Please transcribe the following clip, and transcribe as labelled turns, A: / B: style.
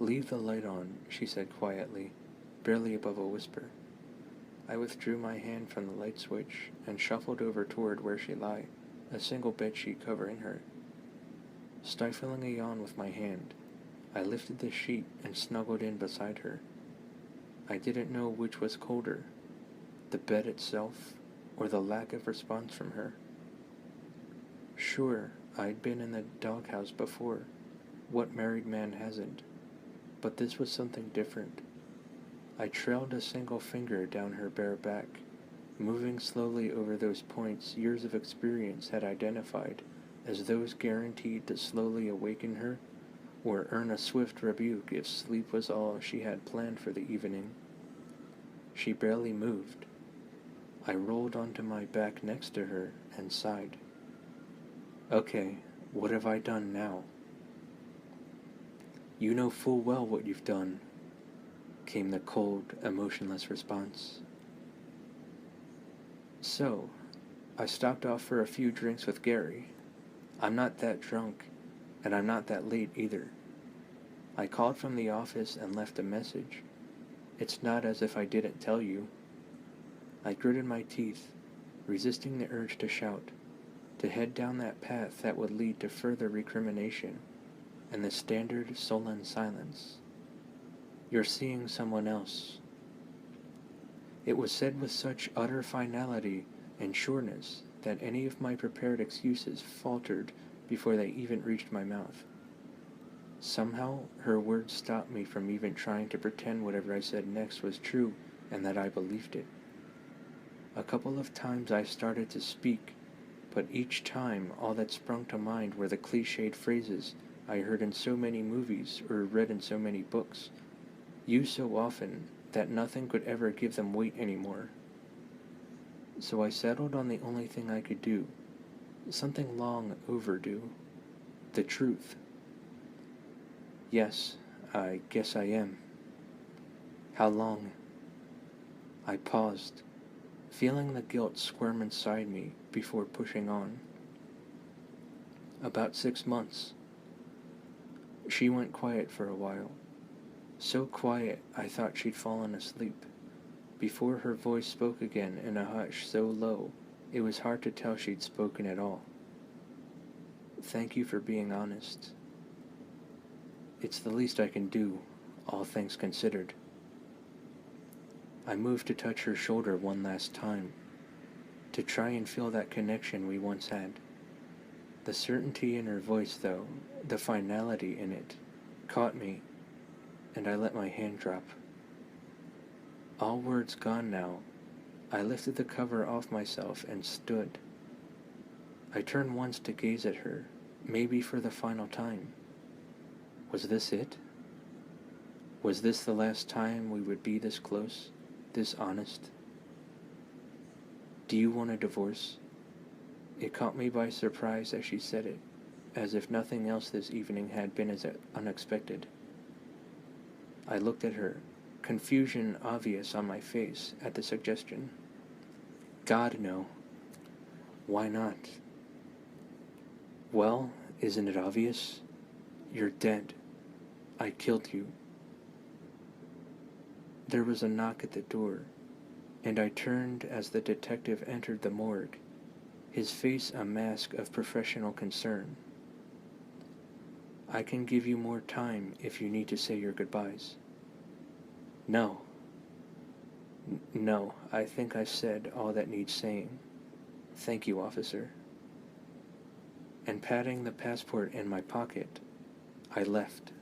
A: "Leave the light on," she said quietly, barely above a whisper. I withdrew my hand from the light switch and shuffled over toward where she lay, a single bedsheet covering her. Stifling a yawn with my hand, I lifted the sheet and snuggled in beside her. I didn't know which was colder, the bed itself, or the lack of response from her. Sure, I'd been in the doghouse before. What married man hasn't? But this was something different. I trailed a single finger down her bare back, moving slowly over those points years of experience had identified as those guaranteed to slowly awaken her or earn a swift rebuke if sleep was all she had planned for the evening. She barely moved. I rolled onto my back next to her and sighed. Okay, what have I done now? You know full well what you've done, came the cold, emotionless response. So, I stopped off for a few drinks with Gary. I'm not that drunk, and I'm not that late either. I called from the office and left a message. It's not as if I didn't tell you. I gritted my teeth, resisting the urge to shout, to head down that path that would lead to further recrimination and the standard sullen silence. You're seeing someone else. It was said with such utter finality and sureness that any of my prepared excuses faltered before they even reached my mouth. Somehow, her words stopped me from even trying to pretend whatever I said next was true and that I believed it. A couple of times I started to speak, but each time all that sprung to mind were the cliched phrases I heard in so many movies or read in so many books, used so often that nothing could ever give them weight anymore. So I settled on the only thing I could do, something long overdue, the truth. Yes, I guess I am. How long? I paused, feeling the guilt squirm inside me before pushing on. About 6 months. She went quiet for a while. So quiet I thought she'd fallen asleep, before her voice spoke again in a hush so low it was hard to tell she'd spoken at all. Thank you for being honest. It's the least I can do, all things considered. I moved to touch her shoulder one last time, to try and feel that connection we once had. The certainty in her voice, though, the finality in it, caught me, and I let my hand drop. All words gone now, I lifted the cover off myself and stood. I turned once to gaze at her, maybe for the final time. Was this it? Was this the last time we would be this close, this honest? Do you want a divorce? It caught me by surprise as she said it, as if nothing else this evening had been as unexpected. I looked at her, confusion obvious on my face at the suggestion. God, no. Why not? Well, isn't it obvious? You're dead. I killed you. There was a knock at the door, and I turned as the detective entered the morgue, his face a mask of professional concern. I can give you more time if you need to say your goodbyes. No. No, I think I've said all that needs saying. Thank you, officer. And patting the passport in my pocket, I left.